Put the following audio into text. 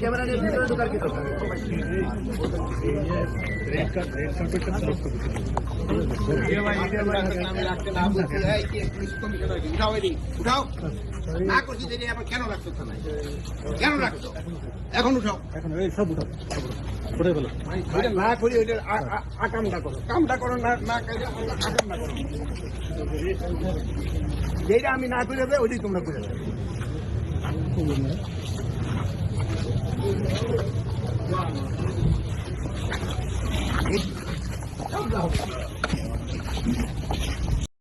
Camera নিয়ে ভিতরে ঢোকার কি দরকার? উঠাও না করছি যে আবার কেন রাখছো থানায়? কেন রাখছো? এখন উঠাও, এখন সব উঠাও, উঠে ফেলো। না করি ওইটা কামটা করো, কামটা করো না, না আকামটা করো। যেটা আমি না করে দেবে ওইটাই তোমরা করে দেবে।